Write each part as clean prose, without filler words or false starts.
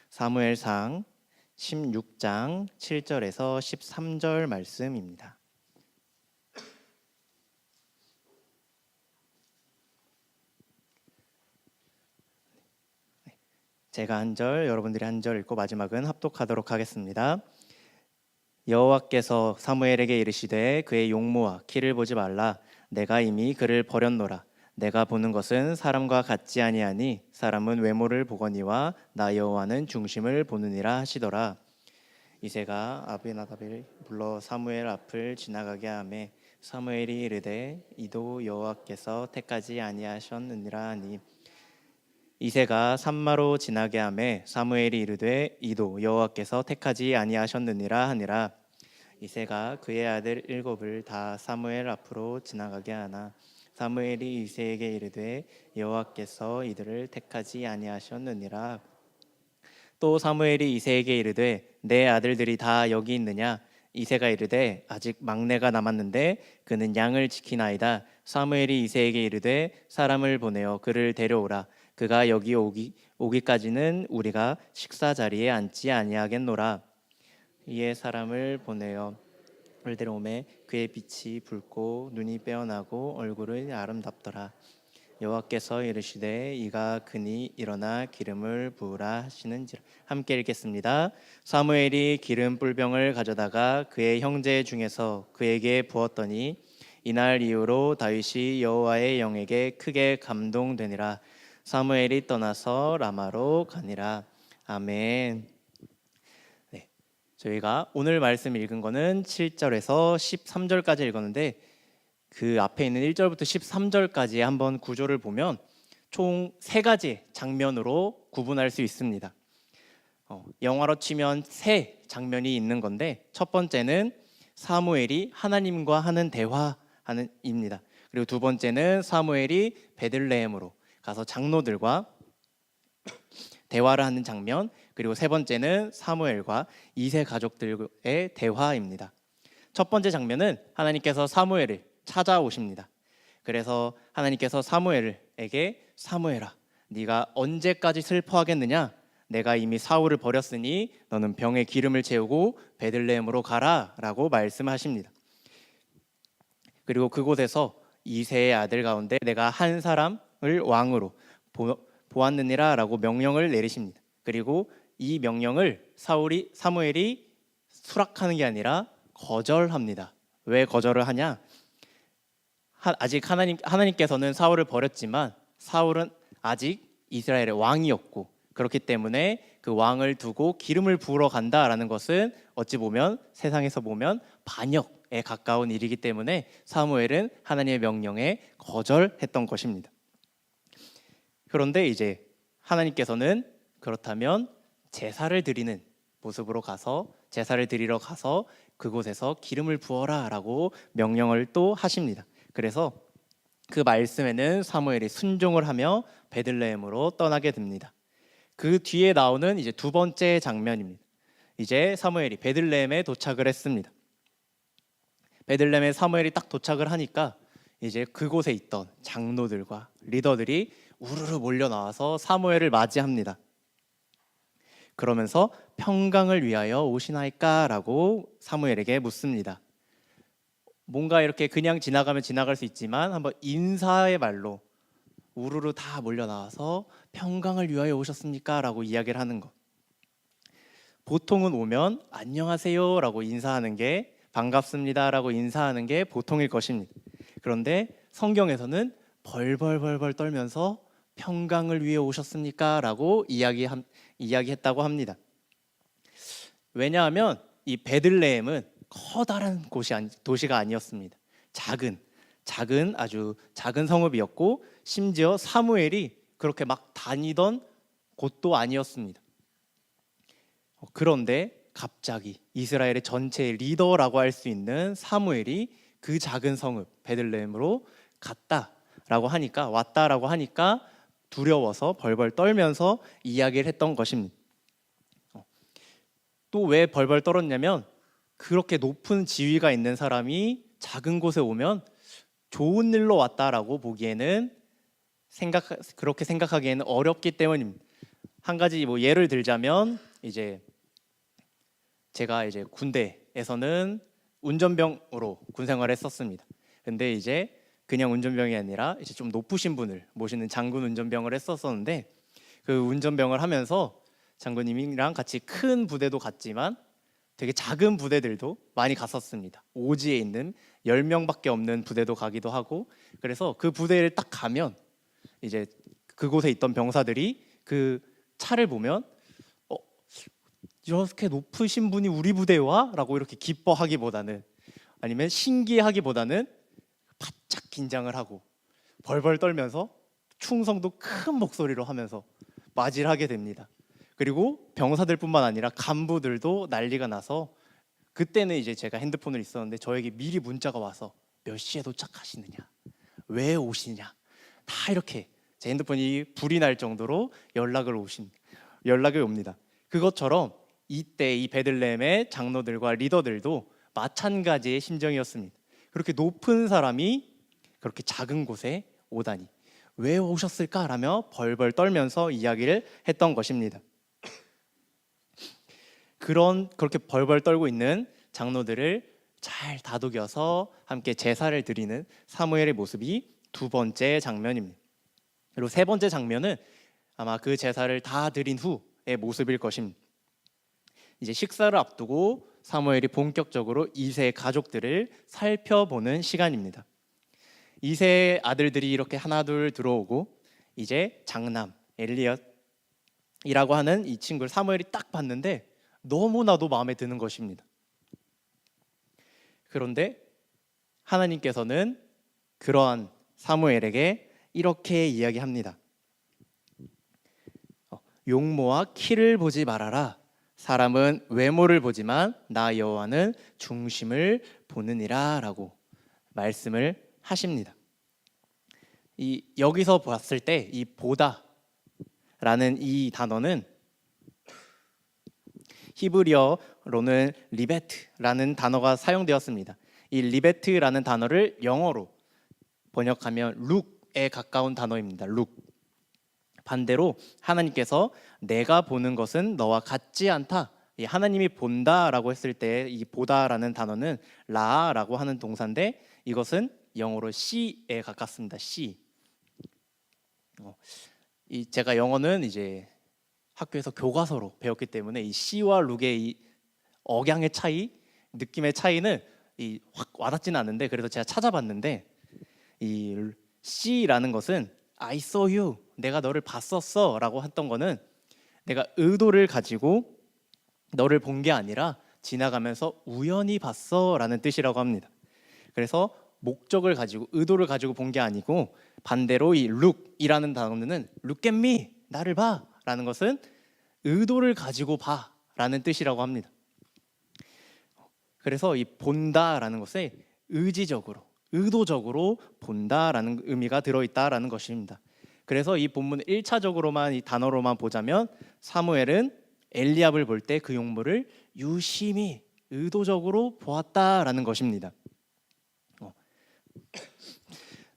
사무엘상 16장 7절에서 13절 말씀입니다. 제가 한 절, 여러분들이 한 절 읽고 마지막은 합독하도록 하겠습니다. 여호와께서 사무엘에게 이르시되 그의 용모와 키를 보지 말라. 내가 이미 그를 버렸노라. 내가 보는 것은 사람과 같지 아니하니 사람은 외모를 보거니와 나 여호와는 중심을 보느니라 하시더라. 이새가 아비나답을 불러 사무엘 앞을 지나가게 하매 사무엘이 이르되 이도 여호와께서 택하지 아니하셨느니라 하니 이새가 산마로 지나게 하매 사무엘이 이르되 이도 여호와께서 택하지 아니하셨느니라 하니라. 이새가 그의 아들 7을 다 사무엘 앞으로 지나가게 하나 사무엘이 이새에게 이르되 여호와께서 이들을 택하지 아니하셨느니라. 또 사무엘이 이새에게 이르되 내 아들들이 다 여기 있느냐? 이새가 이르되 아직 막내가 남았는데 그는 양을 지키나이다. 사무엘이 이새에게 이르되 사람을 보내어 그를 데려오라. 그가 여기 오기까지는 우리가 식사 자리에 앉지 아니하겠노라. 이에 사람을 보내어 그를 데려오매 그의 빛이 붉고 눈이 빼어나고 얼굴이 아름답더라. 여호와께서 이르시되 이가 그니 일어나 기름을 부으라 하시는지라. 함께 읽겠습니다. 사무엘이 기름 뿔병을 가져다가 그의 형제 중에서 그에게 부었더니 이날 이후로 다윗이 여호와의 영에게 크게 감동되니라. 사무엘이 떠나서 라마로 가니라. 아멘. 네, 저희가 오늘 말씀 읽은 거는 7절에서 13절까지 읽었는데 그 앞에 있는 1절부터 13절까지의 한번 구조를 보면 총 3가지 장면으로 구분할 수 있습니다. 영화로 치면 3장면이 있는 건데 첫 번째는 사무엘이 하나님과 하는 대화입니다. 그리고 두 번째는 사무엘이 베들레헴으로 가서 장로들과 대화를 하는 장면, 그리고 세 번째는 사무엘과 이새 가족들의 대화입니다. 첫 번째 장면은 하나님께서 사무엘을 찾아오십니다. 그래서 하나님께서 사무엘에게 사무엘아, 네가 언제까지 슬퍼하겠느냐? 내가 이미 사울을 버렸으니 너는 병에 기름을 채우고 베들레헴으로 가라 라고 말씀하십니다. 그리고 그곳에서 이새의 아들 가운데 내가 한 사람을 왕으로 보았느니라 라고 명령을 내리십니다. 그리고 이 명령을 사무엘이 수락하는 게 아니라 거절합니다. 왜 거절을 하냐? 아직 하나님께서는 사울을 버렸지만 사울은 아직 이스라엘의 왕이었고, 그렇기 때문에 그 왕을 두고 기름을 부으러 간다라는 것은 어찌 보면 세상에서 보면 반역에 가까운 일이기 때문에 사무엘은 하나님의 명령에 거절했던 것입니다. 그런데 이제 하나님께서는 그렇다면 제사를 드리는 모습으로 가서 제사를 드리러 가서 그곳에서 기름을 부어라 라고 명령을 또 하십니다. 그래서 그 말씀에는 사무엘이 순종을 하며 베들레헴으로 떠나게 됩니다. 그 뒤에 나오는 이제 두 번째 장면입니다. 이제 사무엘이 베들레헴에 도착을 했습니다. 베들레헴에 사무엘이 딱 도착을 하니까 이제 그곳에 있던 장로들과 리더들이 우르르 몰려 나와서 사무엘을 맞이합니다. 그러면서 평강을 위하여 오시나이까라고 사무엘에게 묻습니다. 뭔가 이렇게 그냥 지나가면 지나갈 수 있지만 한번 인사의 말로 우르르 다 몰려 나와서 평강을 위하여 오셨습니까? 라고 이야기를 하는 것. 보통은 오면 안녕하세요 라고 인사하는 게, 반갑습니다 라고 인사하는 게 보통일 것입니다. 그런데 성경에서는 벌벌 떨면서 평강을 위해 오셨습니까? 라고 이야기했다고 합니다. 왜냐하면 이 베들레헴은 커다란 도시가 아니었습니다. 작은 아주 작은 성읍이었고, 심지어 사무엘이 그렇게 막 다니던 곳도 아니었습니다. 그런데 갑자기 이스라엘의 전체 리더라고 할 수 있는 사무엘이 그 작은 성읍 베들레헴으로 왔다라고 하니까 두려워서 벌벌 떨면서 이야기를 했던 것입니다. 또 왜 벌벌 떨었냐면 그렇게 높은 지위가 있는 사람이 작은 곳에 오면 좋은 일로 왔다라고 보기에는 그렇게 생각하기에는 어렵기 때문입니다. 한 가지 뭐 예를 들자면 이제 제가 이제 군대에서는 운전병으로 군 생활을 했었습니다. 근데 이제 그냥 운전병이 아니라 이제 좀 높으신 분을 모시는 장군 운전병을 했었었는데 그 운전병을 하면서 장군님이랑 같이 큰 부대도 갔지만 되게 작은 부대들도 많이 갔었습니다. 오지에 있는 10명밖에 없는 부대도 가기도 하고 그래서 그 부대를 딱 가면 이제 그곳에 있던 병사들이 그 차를 보면 이렇게 높으신 분이 우리 부대에 와? 라고 이렇게 기뻐하기보다는 아니면 신기하기보다는 바짝 긴장을 하고 벌벌 떨면서 충성도 큰 목소리로 하면서 맞이를 하게 됩니다. 그리고 병사들뿐만 아니라 간부들도 난리가 나서 그때는 이제 제가 핸드폰을 있었는데 저에게 미리 문자가 와서 몇 시에 도착하시느냐, 왜 오시냐, 다 이렇게 제 핸드폰이 불이 날 정도로 연락이 옵니다. 그것처럼 이때 이 베들레헴의 장로들과 리더들도 마찬가지의 심정이었습니다. 그렇게 높은 사람이 그렇게 작은 곳에 오다니 왜 오셨을까라며 벌벌 떨면서 이야기를 했던 것입니다. 그렇게 벌벌 떨고 있는 장로들을 잘 다독여서 함께 제사를 드리는 사무엘의 모습이 두 번째 장면입니다. 그리고 세 번째 장면은 아마 그 제사를 다 드린 후의 모습일 것입니다. 이제 식사를 앞두고 사무엘이 본격적으로 이세의 가족들을 살펴보는 시간입니다. 이세의 아들들이 이렇게 하나둘 들어오고 이제 장남 엘리엇이라고 하는 이 친구를 사무엘이 딱 봤는데 너무나도 마음에 드는 것입니다. 그런데 하나님께서는 그러한 사무엘에게 이렇게 이야기합니다. 용모와 키를 보지 말아라. 사람은 외모를 보지만 나 여호와는 중심을 보느니라 라고 말씀을 하십니다. 여기서 봤을 때 이 보다라는 이 단어는 히브리어로는 리베트라는 단어가 사용되었습니다. 이 리베트라는 단어를 영어로 번역하면 룩에 가까운 단어입니다. 룩. 반대로 하나님께서 내가 보는 것은 너와 같지 않다. 하나님이 본다라고 했을 때 이 보다라는 단어는 라라고 하는 동사인데 이것은 영어로 see에 가깝습니다. see. 제가 영어는 이제 학교에서 교과서로 배웠기 때문에 이 see와 look의 이 억양의 차이, 느낌의 차이는 확 와닿지는 않는데 그래서 제가 찾아봤는데 이 see라는 것은 I saw you, 내가 너를 봤었어라고 했던 거는 내가 의도를 가지고 너를 본 게 아니라 지나가면서 우연히 봤어라는 뜻이라고 합니다. 그래서 목적을 가지고 의도를 가지고 본 게 아니고 반대로 이 look이라는 단어는 look at me, 나를 봐라는 것은 의도를 가지고 봐라는 뜻이라고 합니다. 그래서 이 본다라는 것에 의지적으로, 의도적으로 본다라는 의미가 들어있다라는 것입니다. 그래서 이 본문 1차적으로만 이 단어로만 보자면 사무엘은 엘리압을 볼 때 그 용모를 유심히 의도적으로 보았다라는 것입니다.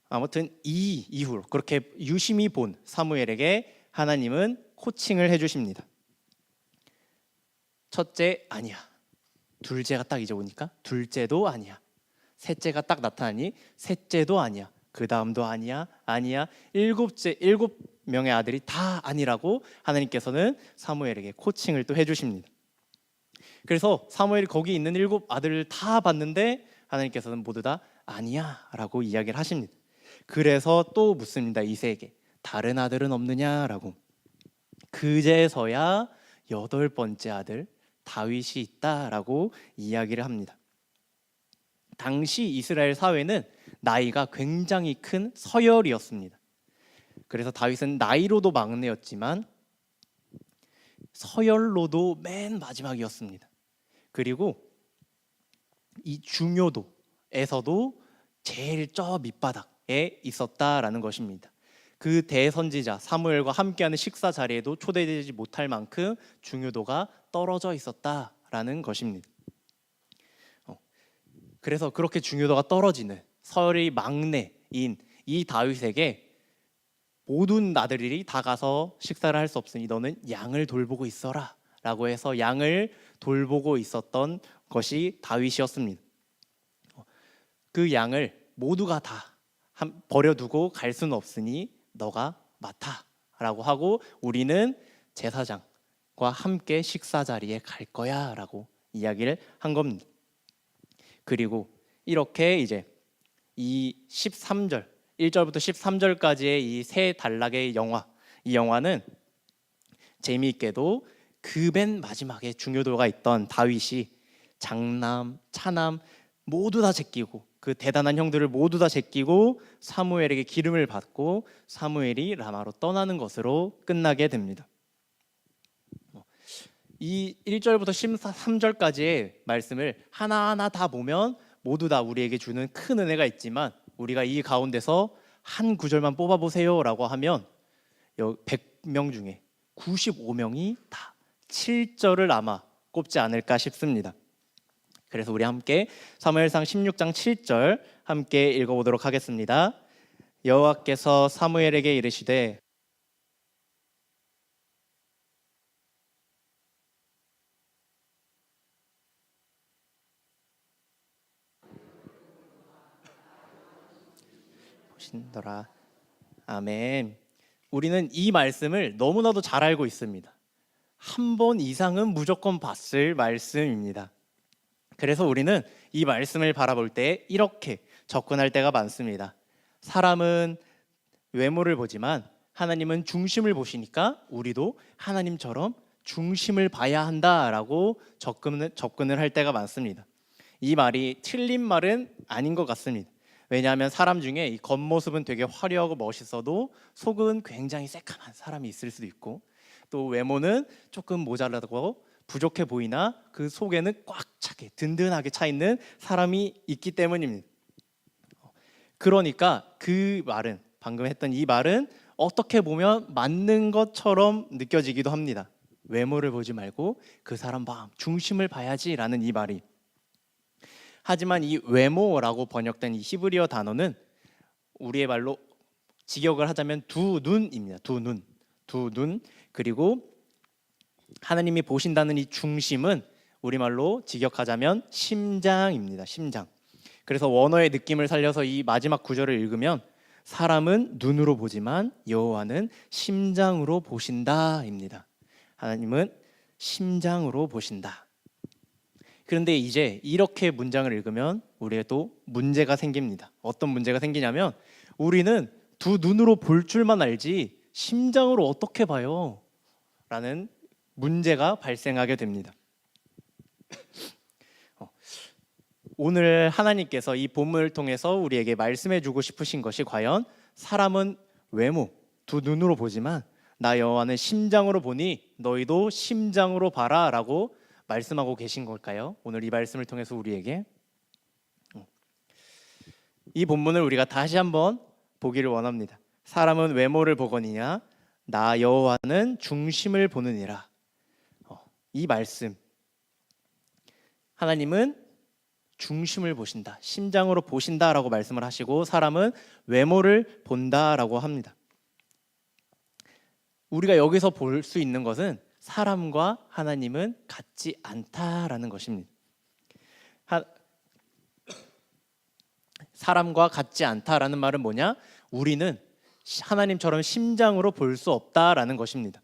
아무튼 이 이후로 그렇게 유심히 본 사무엘에게 하나님은 코칭을 해주십니다. 첫째 아니야, 둘째가 딱 이제 오니까 둘째도 아니야, 셋째가 딱 나타나니 셋째도 아니야, 그 다음도 아니야, 일곱 명의 아들이 다 아니라고 하나님께서는 사무엘에게 코칭을 또 해주십니다. 그래서 사무엘이 거기 있는 7 아들을 다 봤는데 하나님께서는 모두 다 아니야 라고 이야기를 하십니다. 그래서 또 묻습니다. 이세에게 다른 아들은 없느냐라고. 그제서야 8번째 아들 다윗이 있다라고 이야기를 합니다. 당시 이스라엘 사회는 나이가 굉장히 큰 서열이었습니다. 그래서 다윗은 나이로도 막내였지만 서열로도 맨 마지막이었습니다. 그리고 이 중요도에서도 제일 저 밑바닥에 있었다라는 것입니다. 그 대선지자 사무엘과 함께하는 식사 자리에도 초대되지 못할 만큼 중요도가 떨어져 있었다라는 것입니다. 그래서 그렇게 중요도가 떨어지는 서열의 막내인 이 다윗에게 모든 아들이 다 가서 식사를 할 수 없으니 너는 양을 돌보고 있어라 라고 해서 양을 돌보고 있었던 것이 다윗이었습니다. 그 양을 모두가 다 버려두고 갈 수는 없으니 너가 맡아 라고 하고 우리는 제사장과 함께 식사 자리에 갈 거야 라고 이야기를 한 겁니다. 그리고 이렇게 이제 이 13절 1절부터 13절까지의 이 세 단락의 영화, 이 영화는 재미있게도 그 맨 마지막에 중요도가 있던 다윗이 장남, 차남 모두 다 제끼고 그 대단한 형들을 모두 다 제끼고 사무엘에게 기름을 받고 사무엘이 라마로 떠나는 것으로 끝나게 됩니다. 이 1절부터 13절까지의 말씀을 하나하나 다 보면 모두 다 우리에게 주는 큰 은혜가 있지만 우리가 이 가운데서 한 구절만 뽑아보세요 라고 하면 100명 중에 95명이 다 7절을 아마 꼽지 않을까 싶습니다. 그래서 우리 함께 사무엘상 16장 7절 함께 읽어보도록 하겠습니다. 여호와께서 사무엘에게 이르시되 보신더라. 아멘. 우리는 이 말씀을 너무나도 잘 알고 있습니다. 한 번 이상은 무조건 봤을 말씀입니다. 그래서 우리는 이 말씀을 바라볼 때 이렇게 접근할 때가 많습니다. 사람은 외모를 보지만 하나님은 중심을 보시니까 우리도 하나님처럼 중심을 봐야 한다라고 접근을 할 때가 많습니다. 이 말이 틀린 말은 아닌 것 같습니다. 왜냐하면 사람 중에 이 겉모습은 되게 화려하고 멋있어도 속은 굉장히 새카만 사람이 있을 수도 있고 또 외모는 조금 모자라고 부족해 보이나 그 속에는 꽉 차게 든든하게 차 있는 사람이 있기 때문입니다. 그러니까 그 말은 방금 했던 이 말은 어떻게 보면 맞는 것처럼 느껴지기도 합니다. 외모를 보지 말고 그 사람 마음 중심을 봐야지라는 이 말이. 하지만 이 외모라고 번역된 이 히브리어 단어는 우리의 말로 직역을 하자면 두 눈입니다. 두 눈. 그리고 하나님이 보신다는 이 중심은 우리말로 직역하자면 심장입니다. 심장. 그래서 원어의 느낌을 살려서 이 마지막 구절을 읽으면 사람은 눈으로 보지만 여호와는 심장으로 보신다입니다. 하나님은 심장으로 보신다. 그런데 이제 이렇게 문장을 읽으면 우리에도 문제가 생깁니다. 어떤 문제가 생기냐면 우리는 두 눈으로 볼 줄만 알지 심장으로 어떻게 봐요? 라는 문제가 발생하게 됩니다. 오늘 하나님께서 이 본문을 통해서 우리에게 말씀해 주고 싶으신 것이 과연 사람은 외모, 두 눈으로 보지만 나 여호와는 심장으로 보니 너희도 심장으로 봐라 라고 말씀하고 계신 걸까요? 오늘 이 말씀을 통해서 우리에게 이 본문을 우리가 다시 한번 보기를 원합니다. 사람은 외모를 보거니와 나 여호와는 중심을 보느니라. 이 말씀 하나님은 중심을 보신다, 심장으로 보신다라고 말씀을 하시고 사람은 외모를 본다라고 합니다. 우리가 여기서 볼 수 있는 것은 사람과 하나님은 같지 않다라는 것입니다. 사람과 같지 않다라는 말은 뭐냐? 우리는 하나님처럼 심장으로 볼 수 없다라는 것입니다.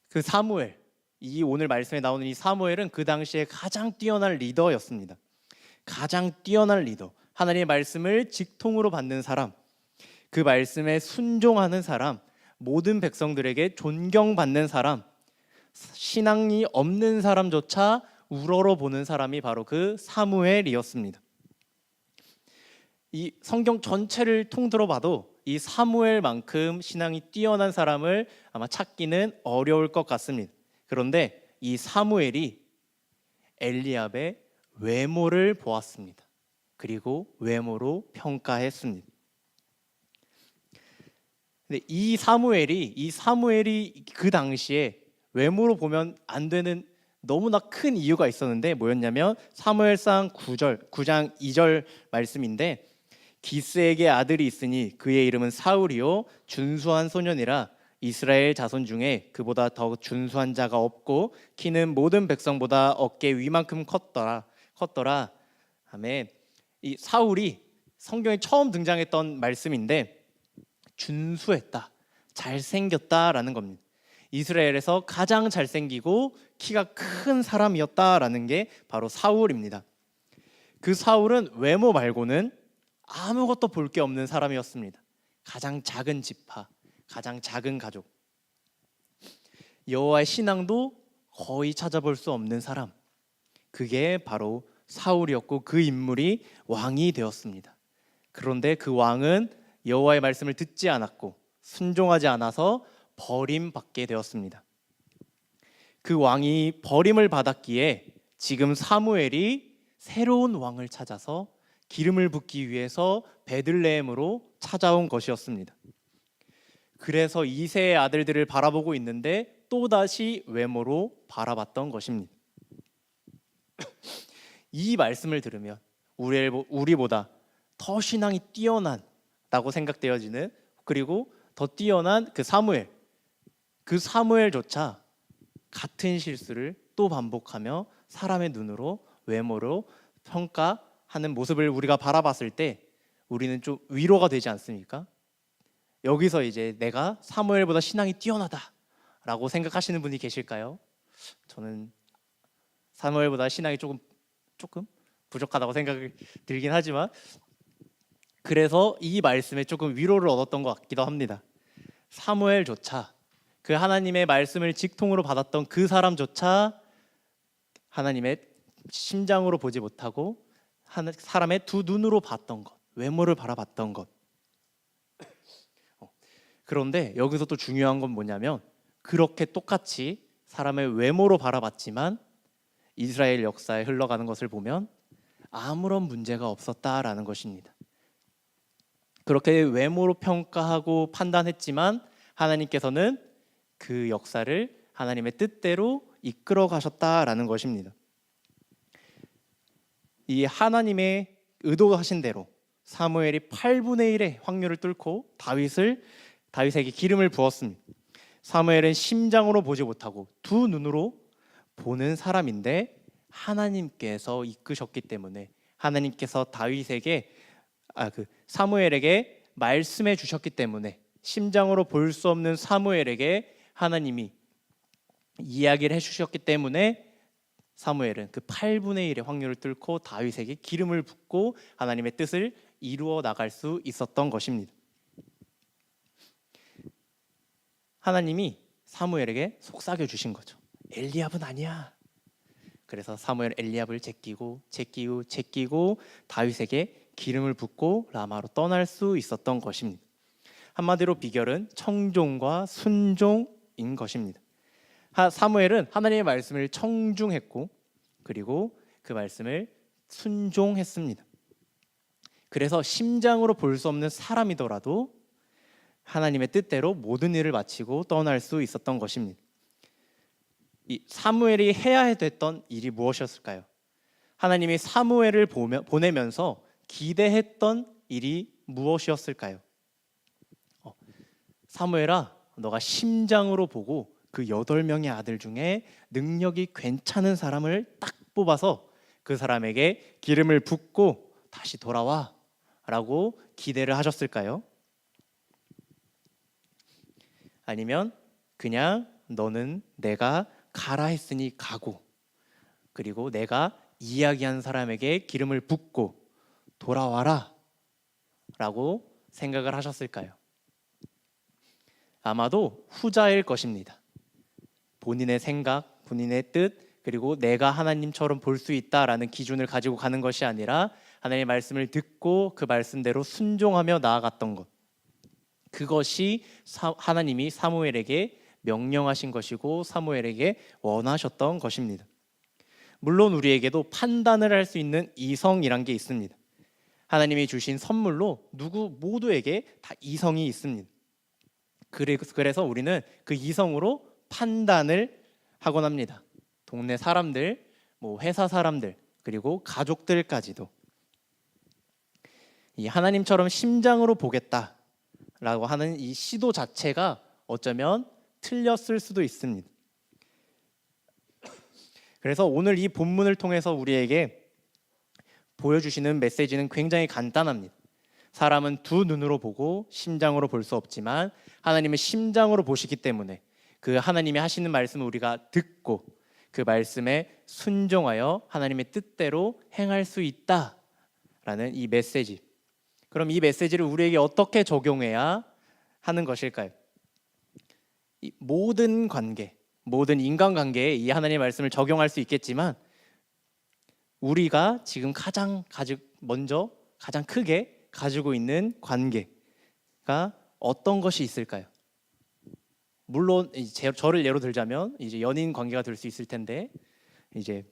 그 사무엘, 이 오늘 말씀에 나오는 이 사무엘은 그 당시에 가장 뛰어난 리더였습니다. 가장 뛰어난 리더, 하나님의 말씀을 직통으로 받는 사람, 그 말씀에 순종하는 사람, 모든 백성들에게 존경받는 사람, 신앙이 없는 사람조차 우러러 보는 사람이 바로 그 사무엘이었습니다. 이 성경 전체를 통틀어 봐도 이 사무엘만큼 신앙이 뛰어난 사람을 아마 찾기는 어려울 것 같습니다. 그런데 이 사무엘이 엘리압의 외모를 보았습니다. 그리고 외모로 평가했습니다. 근데 이 사무엘이 그 당시에 외모로 보면 안 되는 너무나 큰 이유가 있었는데 뭐였냐면 사무엘상 9장 2절 말씀인데 기스에게 아들이 있으니 그의 이름은 사울이요 준수한 소년이라 이스라엘 자손 중에 그보다 더 준수한 자가 없고 키는 모든 백성보다 어깨 위만큼 컸더라. 아멘. 이 사울이 성경에 처음 등장했던 말씀인데 준수했다, 잘생겼다라는 겁니다. 이스라엘에서 가장 잘생기고 키가 큰 사람이었다라는 게 바로 사울입니다. 그 사울은 외모 말고는 아무것도 볼 게 없는 사람이었습니다. 가장 작은 지파, 가장 작은 가족. 여호와의 신앙도 거의 찾아볼 수 없는 사람. 그게 바로 사울이었고 그 인물이 왕이 되었습니다. 그런데 그 왕은 여호와의 말씀을 듣지 않았고 순종하지 않아서 버림받게 되었습니다. 그 왕이 버림을 받았기에 지금 사무엘이 새로운 왕을 찾아서 기름을 붓기 위해서 베들레헴으로 찾아온 것이었습니다. 그래서 이새의 아들들을 바라보고 있는데 또다시 외모로 바라봤던 것입니다. 이 말씀을 들으면 우리보다 더 신앙이 뛰어난다고 생각되어지는, 그리고 더 뛰어난 그 사무엘조차 같은 실수를 또 반복하며 사람의 눈으로 외모로 평가하는 모습을 우리가 바라봤을 때 우리는 좀 위로가 되지 않습니까? 여기서 이제 내가 사무엘보다 신앙이 뛰어나다라고 생각하시는 분이 계실까요? 저는 사무엘보다 신앙이 조금 부족하다고 생각이 들긴 하지만, 그래서 이 말씀에 조금 위로를 얻었던 것 같기도 합니다. 사무엘조차, 그 하나님의 말씀을 직통으로 받았던 그 사람조차 하나님의 심장으로 보지 못하고 사람의 두 눈으로 봤던 것, 외모를 바라봤던 것. 그런데 여기서 또 중요한 건 뭐냐면, 그렇게 똑같이 사람의 외모로 바라봤지만 이스라엘 역사에 흘러가는 것을 보면 아무런 문제가 없었다라는 것입니다. 그렇게 외모로 평가하고 판단했지만 하나님께서는 그 역사를 하나님의 뜻대로 이끌어 가셨다라는 것입니다. 이 하나님의 의도하신 대로 사무엘이 8분의 1의 확률을 뚫고 다윗에게 기름을 부었습니다. 사무엘은 심장으로 보지 못하고 두 눈으로 보는 사람인데 하나님께서 이끄셨기 때문에, 하나님께서 사무엘에게 말씀해 주셨기 때문에, 심장으로 볼 수 없는 사무엘에게 하나님이 이야기를 해주셨기 때문에 사무엘은 그 8분의 1의 확률을 뚫고 다윗에게 기름을 붓고 하나님의 뜻을 이루어 나갈 수 있었던 것입니다. 하나님이 사무엘에게 속삭여 주신 거죠. 엘리압은 아니야. 그래서 사무엘 엘리압을 제끼고 다윗에게 기름을 붓고 라마로 떠날 수 있었던 것입니다. 한마디로 비결은 청종과 순종인 것입니다. 사무엘은 하나님의 말씀을 청중했고 그리고 그 말씀을 순종했습니다. 그래서 심장으로 볼 수 없는 사람이더라도 하나님의 뜻대로 모든 일을 마치고 떠날 수 있었던 것입니다. 이 사무엘이 해야 됐던 일이 무엇이었을까요? 하나님이 사무엘을 보내면서 기대했던 일이 무엇이었을까요? 사무엘아, 너가 심장으로 보고 그 8명의 아들 중에 능력이 괜찮은 사람을 딱 뽑아서 그 사람에게 기름을 붓고 다시 돌아와 라고 기대를 하셨을까요? 아니면 그냥 너는 내가 가라 했으니 가고, 그리고 내가 이야기한 사람에게 기름을 붓고 돌아와라 라고 생각을 하셨을까요? 아마도 후자일 것입니다. 본인의 생각, 본인의 뜻, 그리고 내가 하나님처럼 볼 수 있다라는 기준을 가지고 가는 것이 아니라 하나님의 말씀을 듣고 그 말씀대로 순종하며 나아갔던 것, 그것이 하나님이 사무엘에게 명령하신 것이고 사무엘에게 원하셨던 것입니다. 물론 우리에게도 판단을 할 수 있는 이성이란 게 있습니다. 하나님이 주신 선물로 모두에게 다 이성이 있습니다. 그래서 우리는 그 이성으로 판단을 하곤 합니다. 동네 사람들, 회사 사람들, 그리고 가족들까지도. 이 하나님처럼 심장으로 보겠다라고 하는 이 시도 자체가 어쩌면 틀렸을 수도 있습니다. 그래서 오늘 이 본문을 통해서 우리에게 보여주시는 메시지는 굉장히 간단합니다. 사람은 두 눈으로 보고 심장으로 볼 수 없지만 하나님은 심장으로 보시기 때문에 그 하나님이 하시는 말씀을 우리가 듣고 그 말씀에 순종하여 하나님의 뜻대로 행할 수 있다라는 이 메시지. 그럼 이 메시지를 우리에게 어떻게 적용해야 하는 것일까요? 이 모든 관계, 모든 인간관계에 이 하나님의 말씀을 적용할 수 있겠지만 우리가 지금 가장 크게 가지고 있는 관계가 어떤 것이 있을까요? 물론 저를 예로 들자면 이제 연인 관계가 될 수 있을 텐데 이제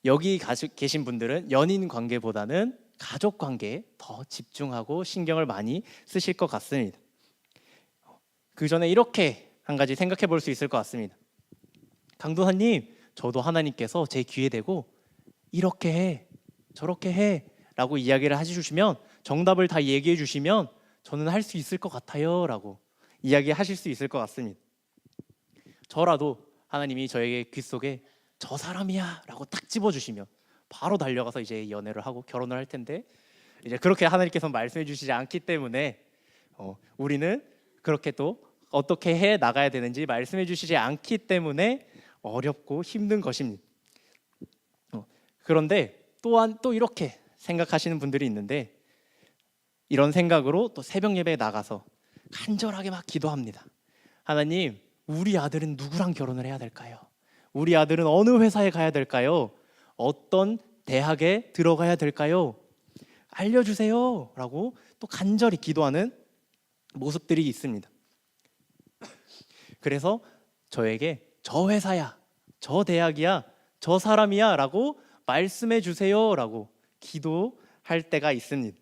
여기 계신 분들은 연인 관계보다는 가족 관계에 더 집중하고 신경을 많이 쓰실 것 같습니다. 그 전에 이렇게 한 가지 생각해 볼 수 있을 것 같습니다. 강도사님, 저도 하나님께서 제 귀에 대고 이렇게 해, 저렇게 해 라고 이야기를 해주시면, 정답을 다 얘기해 주시면 저는 할 수 있을 것 같아요 라고 이야기하실 수 있을 것 같습니다. 저라도 하나님이 저에게 귓속에 저 사람이야 라고 딱 집어주시면 바로 달려가서 이제 연애를 하고 결혼을 할 텐데, 이제 그렇게 하나님께서 말씀해 주시지 않기 때문에 우리는 그렇게 또 어떻게 해 나가야 되는지 말씀해 주시지 않기 때문에 어렵고 힘든 것입니다. 그런데 또한 또 이렇게 생각하시는 분들이 있는데, 이런 생각으로 또 새벽 예배에 나가서 간절하게 막 기도합니다. 하나님, 우리 아들은 누구랑 결혼을 해야 될까요? 우리 아들은 어느 회사에 가야 될까요? 어떤 대학에 들어가야 될까요? 알려주세요 라고 또 간절히 기도하는 모습들이 있습니다. 그래서 저에게 저 회사야, 저 대학이야, 저 사람이야 라고 말씀해 주세요 라고 기도할 때가 있습니다.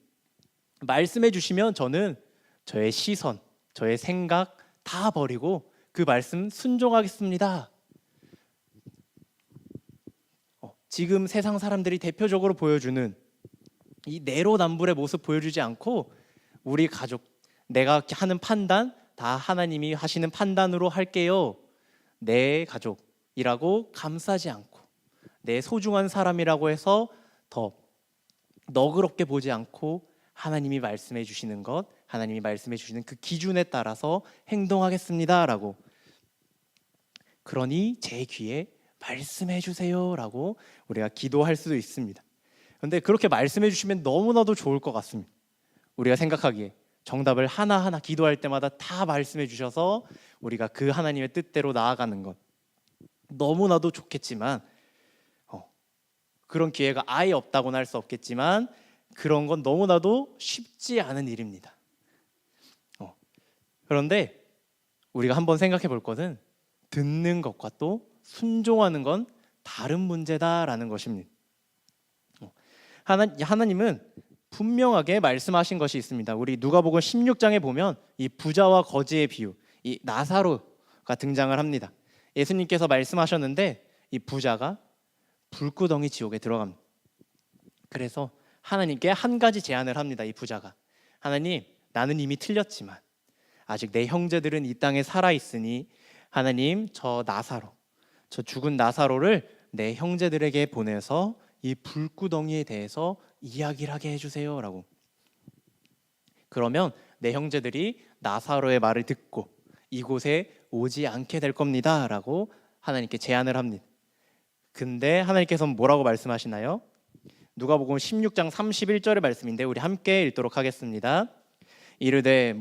말씀해 주시면 저는 저의 시선, 저의 생각 다 버리고 그 말씀 순종하겠습니다. 지금 세상 사람들이 대표적으로 보여주는 이 내로남불의 모습 보여주지 않고, 우리 가족, 내가 하는 판단 다 하나님이 하시는 판단으로 할게요, 내 가족이라고 감싸지 않고 내 소중한 사람이라고 해서 더 너그럽게 보지 않고 하나님이 말씀해 주시는 것, 하나님이 말씀해 주시는 그 기준에 따라서 행동하겠습니다 라고, 그러니 제 귀에 말씀해 주세요 라고 우리가 기도할 수도 있습니다. 그런데 그렇게 말씀해 주시면 너무나도 좋을 것 같습니다. 우리가 생각하기에 정답을 하나하나 기도할 때마다 다 말씀해 주셔서 우리가 그 하나님의 뜻대로 나아가는 것 너무나도 좋겠지만, 그런 기회가 아예 없다고는 할 수 없겠지만 그런 건 너무나도 쉽지 않은 일입니다. 그런데 우리가 한번 생각해 볼 것은, 듣는 것과 또 순종하는 건 다른 문제다라는 것입니다. 하나님은 분명하게 말씀하신 것이 있습니다. 우리 누가복음 16장에 보면 이 부자와 거지의 비유, 이 나사로가 등장을 합니다. 예수님께서 말씀하셨는데 이 부자가 불구덩이 지옥에 들어갑니다. 그래서 하나님께 한 가지 제안을 합니다. 이 부자가, 하나님, 나는 이미 틀렸지만 아직 내 형제들은 이 땅에 살아있으니 하나님, 저 죽은 나사로를 내 형제들에게 보내서 이 불구덩이에 대해서 이야기를 하게 해주세요 라고. 그러면 내 형제들이 나사로의 말을 듣고 이곳에 오지 않게 될 겁니다 라고 하나님께 제안을 합니다. 근데 하나님께서는 뭐라고 말씀하시나요? 누가복음 16장 31절의 말씀인데 우리 함께 읽도록 하겠습니다. 이르되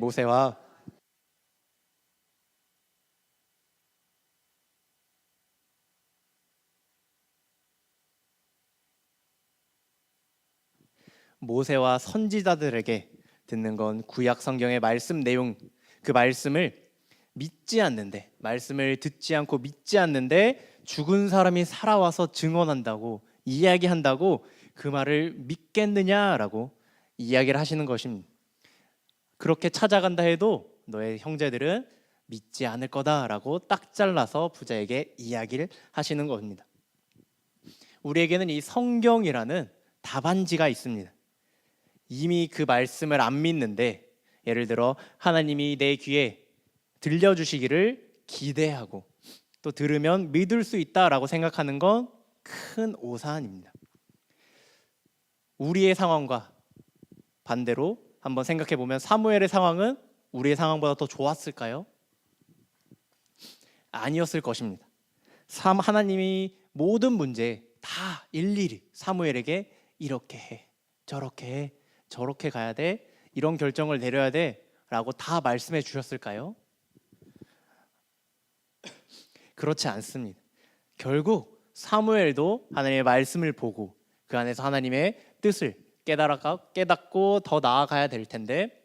모세와 선지자들에게 듣는 건 구약 성경의 말씀 내용, 그 말씀을 믿지 않는데, 말씀을 듣지 않고 믿지 않는데 죽은 사람이 살아와서 증언한다고, 이야기한다고 그 말을 믿겠느냐라고 이야기를 하시는 것입니다. 그렇게 찾아간다 해도 너의 형제들은 믿지 않을 거다라고 딱 잘라서 부자에게 이야기를 하시는 겁니다. 우리에게는 이 성경이라는 답안지가 있습니다. 이미 그 말씀을 안 믿는데, 예를 들어 하나님이 내 귀에 들려주시기를 기대하고 또 들으면 믿을 수 있다라고 생각하는 건 큰 오산입니다. 우리의 상황과 반대로 한번 생각해 보면 사무엘의 상황은 우리의 상황보다 더 좋았을까요? 아니었을 것입니다. 하나님이 모든 문제 다 일일이 사무엘에게 이렇게 해, 저렇게 해, 저렇게 가야 돼, 이런 결정을 내려야 돼 라고 다 말씀해 주셨을까요? 그렇지 않습니다. 결국 사무엘도 하나님의 말씀을 보고 그 안에서 하나님의 뜻을 깨닫고 더 나아가야 될 텐데,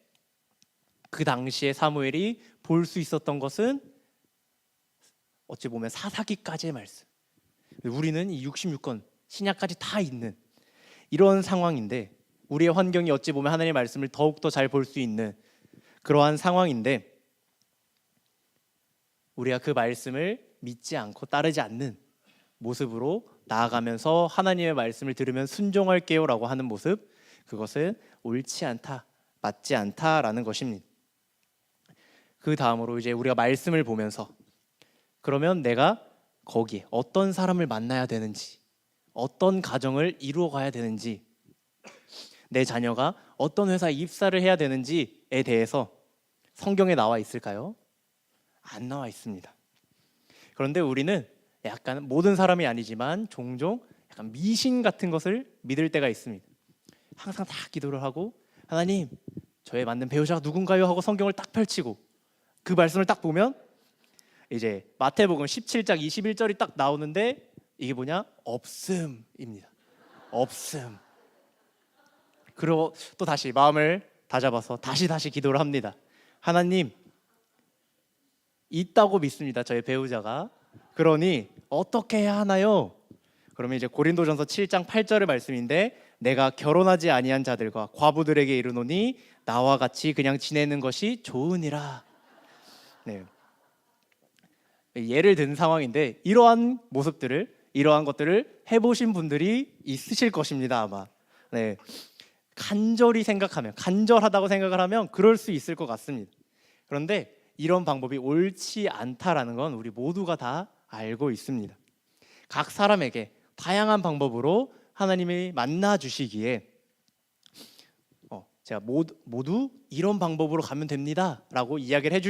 그 당시에 사무엘이 볼 수 있었던 것은 어찌 보면 사사기까지의 말씀, 우리는 이 66권 신약까지 다 있는 이런 상황인데, 우리의 환경이 어찌 보면 하나님의 말씀을 더욱더 잘 볼 수 있는 그러한 상황인데, 우리가 그 말씀을 믿지 않고 따르지 않는 모습으로 나아가면서 하나님의 말씀을 들으면 순종할게요 라고 하는 모습, 그것은 옳지 않다, 맞지 않다라는 것입니다. 그 다음으로 이제 우리가 말씀을 보면서 그러면 내가 거기에 어떤 사람을 만나야 되는지, 어떤 가정을 이루어 가야 되는지, 내 자녀가 어떤 회사에 입사를 해야 되는지에 대해서 성경에 나와 있을까요? 안 나와 있습니다. 그런데 우리는 약간, 모든 사람이 아니지만 종종 약간 미신 같은 것을 믿을 때가 있습니다. 항상 다 기도를 하고, 하나님 저의 맞는 배우자가 누군가요? 하고 성경을 딱 펼치고 그 말씀을 딱 보면 이제 마태복음 17장 21절이 딱 나오는데, 이게 뭐냐? 없음입니다. 없음. 그리고 또 다시 마음을 다잡아서 다시 기도를 합니다. 하나님, 있다고 믿습니다, 저의 배우자가. 그러니 어떻게 해야 하나요? 그러면 이제 고린도전서 7장 8절의 말씀인데, 내가 결혼하지 아니한 자들과 과부들에게 이르노니 나와 같이 그냥 지내는 것이 좋으니라. 네. 예를 든 상황인데, 이러한 모습들을, 이러한 것들을 해보신 분들이 있으실 것입니다, 아마. 네. 간절하다고 생각을 하면 그럴 수 있을 것 같습니다. 그런데 이런 방법이 옳지 않다라는 건 우리 모두가 다 알고 있습니다. 각 사람에게 다양한 방법으로 하나님이 만나 주시기에 제가 모두 이런 방법으로 가면 됩니다 라고 이야기를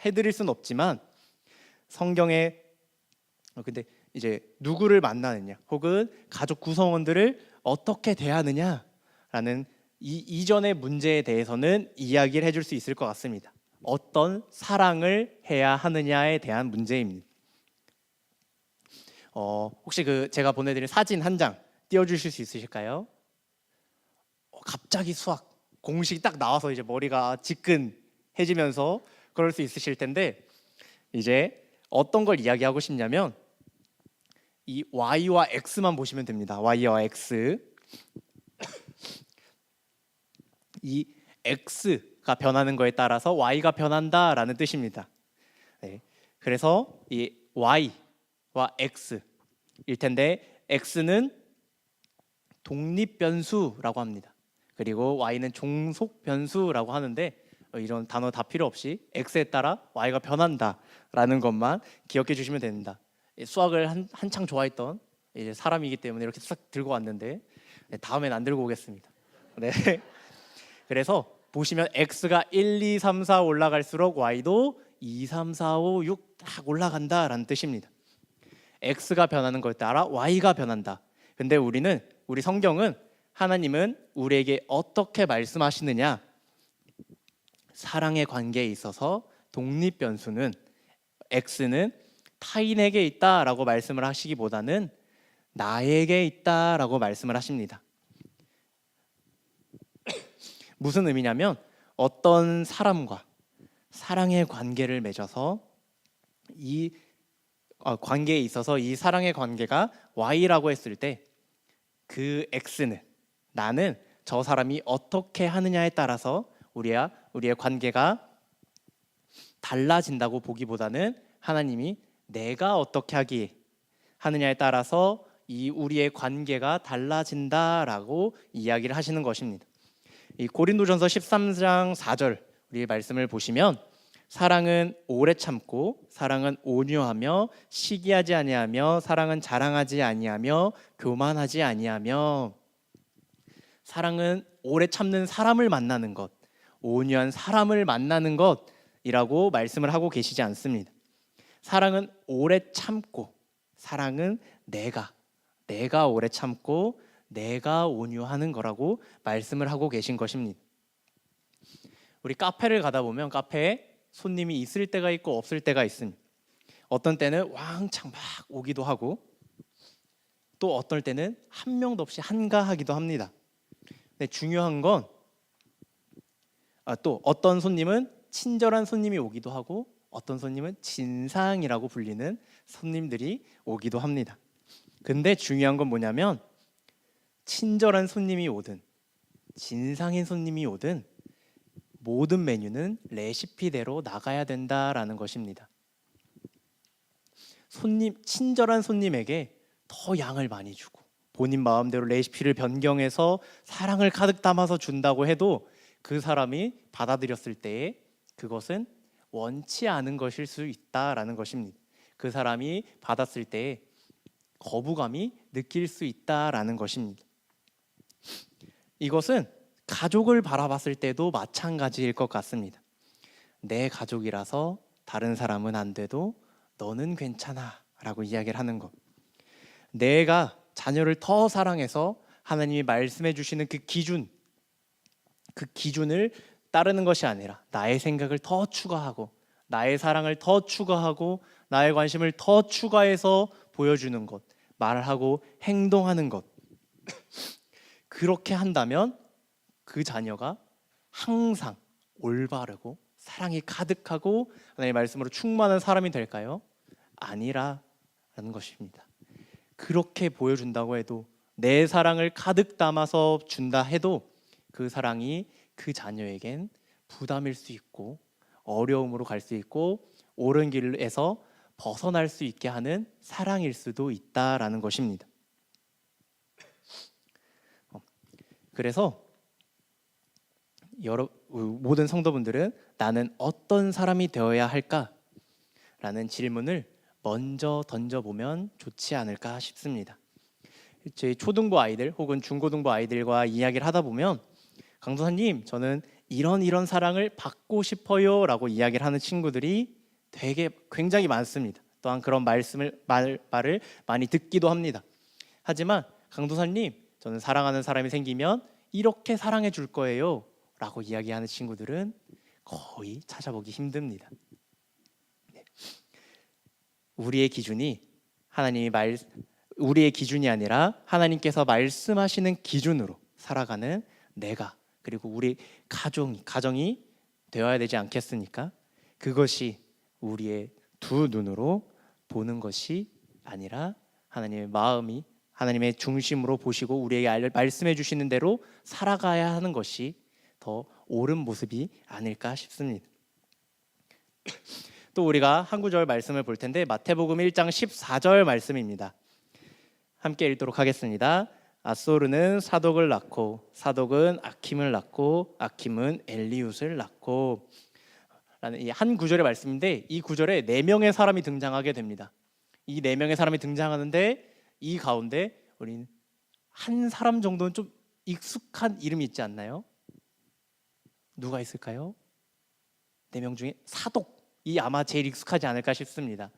해드릴 수는 없지만, 성경에 근데 이제 누구를 만나느냐, 혹은 가족 구성원들을 어떻게 대하느냐라는 이전의 문제에 대해서는 이야기를 해줄 수 있을 것 같습니다. 어떤 사랑을 해야 하느냐에 대한 문제입니다. 혹시 제가 보내드린 사진 한 장 띄워주실 수 있으실까요? 갑자기 수학 공식이 딱 나와서 이제 머리가 지끈해지면서 그럴 수 있으실 텐데, 이제 어떤 걸 이야기하고 싶냐면, 이 y와 x만 보시면 됩니다. y와 x. 이 x가 변하는 거에 따라서 y가 변한다라는 뜻입니다. 네. 그래서 이 y와 x일 텐데, x는 독립변수라고 합니다. 그리고 y는 종속변수라고 하는데, 이런 단어 다 필요 없이 x에 따라 y가 변한다라는 것만 기억해 주시면 됩니다. 수학을 한창 좋아했던 이제 사람이기 때문에 이렇게 싹 들고 왔는데, 다음엔 안 들고 오겠습니다. 네. 그래서 보시면 x가 1, 2, 3, 4 올라갈수록 y도 2, 3, 4, 5, 6 딱 올라간다라는 뜻입니다. x가 변하는 것에 따라 y가 변한다. 근데 우리 성경은, 하나님은 우리에게 어떻게 말씀하시느냐, 사랑의 관계에 있어서 독립변수는, x는 타인에게 있다라고 말씀을 하시기보다는 나에게 있다라고 말씀을 하십니다. 무슨 의미냐면, 어떤 사람과 사랑의 관계를 맺어서 이 관계에 있어서 이 사랑의 관계가 Y라고 했을 때, 그 X는, 나는 저 사람이 어떻게 하느냐에 따라서 우리의 관계가 달라진다고 보기보다는, 하나님이 내가 어떻게 하느냐에 따라서 이 우리의 관계가 달라진다라고 이야기를 하시는 것입니다. 이 고린도전서 13장 4절 우리 말씀을 보시면 사랑은 오래 참고 사랑은 온유하며 시기하지 아니하며 사랑은 자랑하지 아니하며 교만하지 아니하며 사랑은 오래 참는 사람을 만나는 것, 온유한 사람을 만나는 것이라고 말씀을 하고 계시지 않습니다. 사랑은 오래 참고 사랑은 내가 오래 참고 내가 온유하는 거라고 말씀을 하고 계신 것입니다. 우리 카페를 가다 보면 카페에 손님이 있을 때가 있고 없을 때가 있습니다. 어떤 때는 왕창 막 오기도 하고 또 어떨 때는 한 명도 없이 한가하기도 합니다. 근데 중요한 건 또 어떤 손님은 친절한 손님이 오기도 하고 어떤 손님은 진상이라고 불리는 손님들이 오기도 합니다. 근데 중요한 건 뭐냐면 친절한 손님이 오든 진상인 손님이 오든 모든 메뉴는 레시피대로 나가야 된다라는 것입니다. 친절한 손님에게 더 양을 많이 주고 본인 마음대로 레시피를 변경해서 사랑을 가득 담아서 준다고 해도 그 사람이 받아들였을 때에 그것은 원치 않은 것일 수 있다라는 것입니다. 그 사람이 받았을 때에 거부감이 느낄 수 있다라는 것입니다. 이것은 가족을 바라봤을 때도 마찬가지일 것 같습니다. 내 가족이라서 다른 사람은 안 돼도 너는 괜찮아 라고 이야기를 하는 것. 내가 자녀를 더 사랑해서 하나님이 말씀해 주시는 그 기준을 따르는 것이 아니라 나의 생각을 더 추가하고 나의 사랑을 더 추가하고 나의 관심을 더 추가해서 보여주는 것, 말하고 행동하는 것. 그렇게 한다면 그 자녀가 항상 올바르고 사랑이 가득하고 하나님의 말씀으로 충만한 사람이 될까요? 아니라는 것입니다. 그렇게 보여준다고 해도 내 사랑을 가득 담아서 준다 해도 그 사랑이 그 자녀에겐 부담일 수 있고 어려움으로 갈 수 있고 옳은 길에서 벗어날 수 있게 하는 사랑일 수도 있다라는 것입니다. 그래서 모든 성도분들은 나는 어떤 사람이 되어야 할까라는 질문을 먼저 던져보면 좋지 않을까 싶습니다. 저희 초등부 아이들 혹은 중고등부 아이들과 이야기를 하다 보면 강도사님 저는 이런 사랑을 받고 싶어요 라고 이야기를 하는 친구들이 굉장히 많습니다. 또한 그런 말을 많이 듣기도 합니다. 하지만 강도사님 저는 사랑하는 사람이 생기면 이렇게 사랑해 줄 거예요 라고 이야기하는 친구들은 거의 찾아보기 힘듭니다. 우리의 기준이 우리의 기준이 아니라 하나님께서 말씀하시는 기준으로 살아가는 내가 그리고 우리 가정이 되어야 되지 않겠습니까? 그것이 우리의 두 눈으로 보는 것이 아니라 하나님의 마음이 하나님의 중심으로 보시고 우리에게 말씀해 주시는 대로 살아가야 하는 것이 더 옳은 모습이 아닐까 싶습니다. 또 우리가 한 구절 말씀을 볼 텐데 마태복음 1장 14절 말씀입니다. 함께 읽도록 하겠습니다. 아소르는 사독을 낳고 사독은 아킴을 낳고 아킴은 엘리웃을 낳고 라는 이 한 구절의 말씀인데 이 구절에 4명의 사람이 등장하게 됩니다. 이 4명의 사람이 등장하는데 이 가운데 우리는 한 사람 정도는 좀 익숙한 이름이 있지 않나요? 누가 있을까요? 4명 중에 사독이 아마 제일 익숙하지 않을까 싶습니다.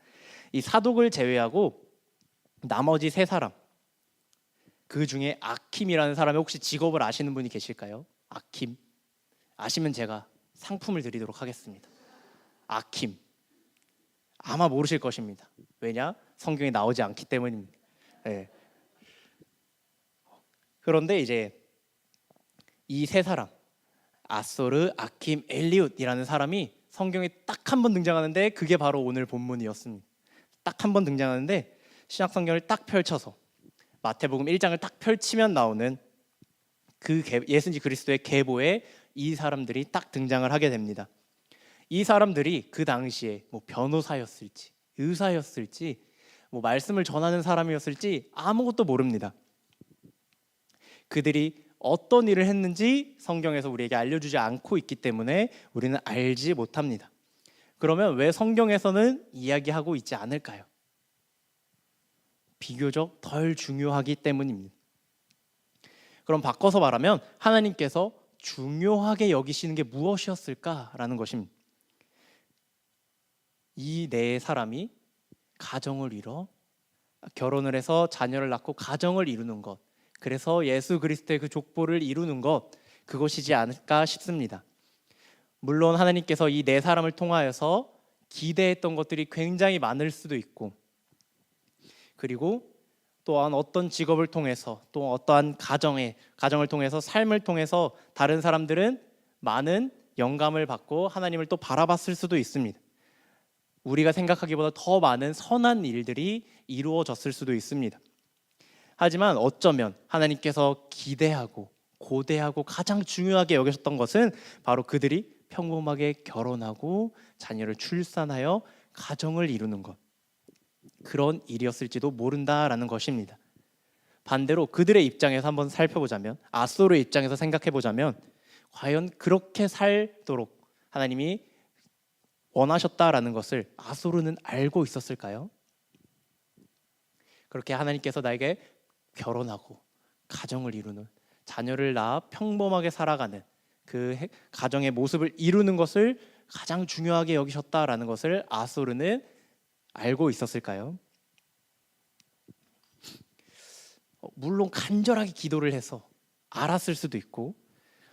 이 사독을 제외하고 나머지 3사람 그 중에 아킴이라는 사람의 혹시 직업을 아시는 분이 계실까요? 아킴 아시면 제가 상품을 드리도록 하겠습니다. 아킴 아마 모르실 것입니다. 왜냐? 성경에 나오지 않기 때문입니다. 네. 그런데 이제 이 3사람 아소르, 아킴, 엘리웃이라는 사람이 성경에 딱 한 번 등장하는데 그게 바로 오늘 본문이었습니다. 딱 한 번 등장하는데 신약 성경을 딱 펼쳐서 마태복음 1장을 딱 펼치면 나오는 그 예수님 그리스도의 계보에 이 사람들이 딱 등장을 하게 됩니다. 이 사람들이 그 당시에 변호사였을지 의사였을지 말씀을 전하는 사람이었을지 아무것도 모릅니다. 그들이 어떤 일을 했는지 성경에서 우리에게 알려주지 않고 있기 때문에 우리는 알지 못합니다. 그러면 왜 성경에서는 이야기하고 있지 않을까요? 비교적 덜 중요하기 때문입니다. 그럼 바꿔서 말하면 하나님께서 중요하게 여기시는 게 무엇이었을까라는 것입니다. 이 네 사람이 가정을 이뤄 결혼을 해서 자녀를 낳고 가정을 이루는 것, 그래서 예수 그리스도의 그 족보를 이루는 것, 그것이지 않을까 싶습니다. 물론 하나님께서 이 네 사람을 통하여서 기대했던 것들이 굉장히 많을 수도 있고, 그리고 또한 어떤 직업을 통해서 또 어떠한 가정을 통해서 삶을 통해서 다른 사람들은 많은 영감을 받고 하나님을 또 바라봤을 수도 있습니다. 우리가 생각하기보다 더 많은 선한 일들이 이루어졌을 수도 있습니다. 하지만 어쩌면 하나님께서 기대하고 고대하고 가장 중요하게 여기셨던 것은 바로 그들이 평범하게 결혼하고 자녀를 출산하여 가정을 이루는 것, 그런 일이었을지도 모른다라는 것입니다. 반대로 그들의 입장에서 한번 살펴보자면, 아소르의 입장에서 생각해보자면 과연 그렇게 살도록 하나님이 원하셨다라는 것을 아소르는 알고 있었을까요? 그렇게 하나님께서 나에게 결혼하고 가정을 이루는, 자녀를 낳아 평범하게 살아가는 그 가정의 모습을 이루는 것을 가장 중요하게 여기셨다라는 것을 아소르는 알고 있었을까요? 물론 간절하게 기도를 해서 알았을 수도 있고,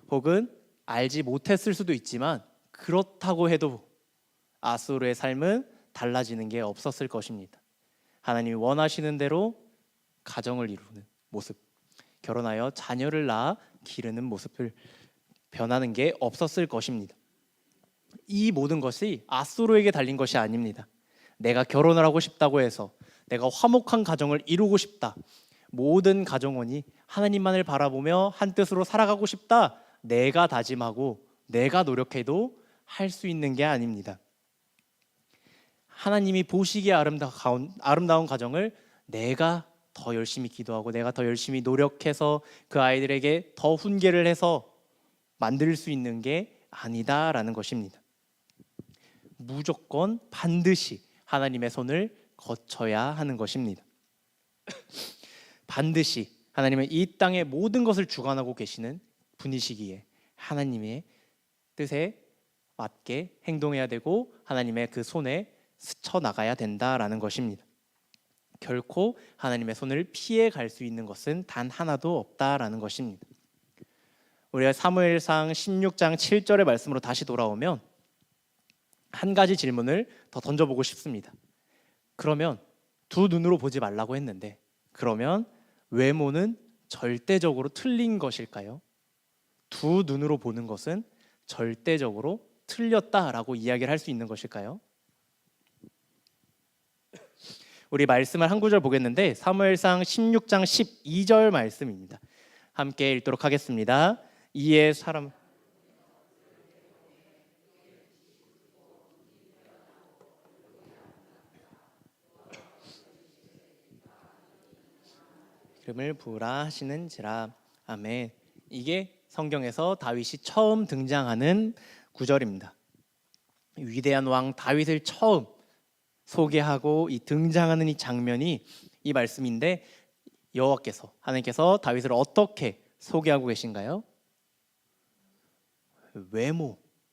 혹은 알지 못했을 수도 있지만, 그렇다고 해도 아소르의 삶은 달라지는 게 없었을 것입니다. 하나님이 원하시는 대로 가정을 이루는 모습, 결혼하여 자녀를 낳아 기르는 모습을 변하는 게 없었을 것입니다. 이 모든 것이 아소르에게 달린 것이 아닙니다. 내가 결혼을 하고 싶다고 해서, 내가 화목한 가정을 이루고 싶다, 모든 가정원이 하나님만을 바라보며 한 뜻으로 살아가고 싶다, 내가 다짐하고 내가 노력해도 할 수 있는 게 아닙니다. 하나님이 보시기에 아름다운 가정을 내가 더 열심히 기도하고 내가 더 열심히 노력해서 그 아이들에게 더 훈계를 해서 만들 수 있는 게 아니다라는 것입니다. 무조건 반드시 하나님의 손을 거쳐야 하는 것입니다. 반드시 하나님은 이 땅의 모든 것을 주관하고 계시는 분이시기에 하나님의 뜻에 맞게 행동해야 되고 하나님의 그 손에 스쳐 나가야 된다라는 것입니다. 결코 하나님의 손을 피해 갈 수 있는 것은 단 하나도 없다라는 것입니다. 우리가 사무엘상 16장 7절의 말씀으로 다시 돌아오면 한 가지 질문을 더 던져보고 싶습니다. 그러면 두 눈으로 보지 말라고 했는데, 그러면 외모는 절대적으로 틀린 것일까요? 두 눈으로 보는 것은 절대적으로 틀렸다라고 이야기를 할 수 있는 것일까요? 우리 말씀을 한 구절 보겠는데, 사무엘상 16장 12절 말씀입니다. 함께 읽도록 하겠습니다. 이에 사람 기름을 부으라 하시는지라. 아멘. 이게 성경에서 다윗이 처음 등장하는 구절입니다. 위대한 왕 다윗을 처음 소개하고 이 등장하는 이 장면이 이 말씀인데, 여호와께서 하나님께서 다윗을 어떻게 소개하고 계신가요?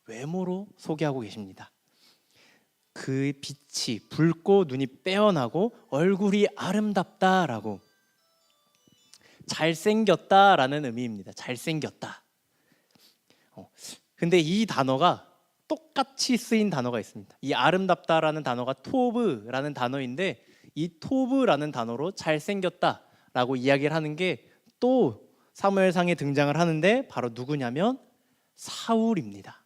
외모로 소개하고 계십니다. 그 빛이 붉고 눈이 빼어나고 얼굴이 아름답다라고, 잘생겼다라는 의미입니다. 잘생겼다. 근데 이 단어가 똑같이 쓰인 단어가 있습니다. 이 아름답다라는 단어가 토브라는 단어인데, 이 토브라는 단어로 잘생겼다라고 이야기를 하는 게 또 사무엘상에 등장을 하는데, 바로 누구냐면 사울입니다.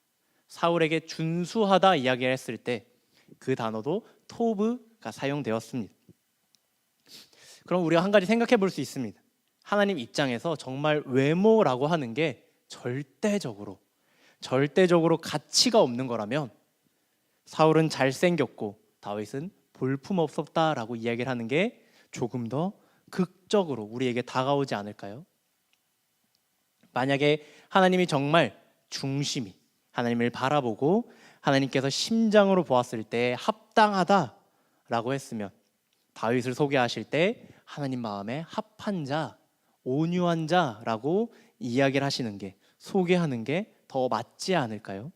사울에게 준수하다 이야기를 했을 때 그 단어도 토브가 사용되었습니다. 그럼 우리가 한 가지 생각해 볼 수 있습니다. 하나님 입장에서 정말 외모라고 하는 게 절대적으로 가치가 없는 거라면, 사울은 잘생겼고 다윗은 볼품없었다라고 이야기를 하는 게 조금 더 극적으로 우리에게 다가오지 않을까요? 만약에 하나님이 정말 중심이 하나님을 바라보고 하나님께서 심장으로 보았을 때 합당하다라고 했으면 다윗을 소개하실 때 하나님 마음에 합한 자, 온유한 자라고 이야기를 하시는 게, 소개하는 게 더 맞지 않을까요?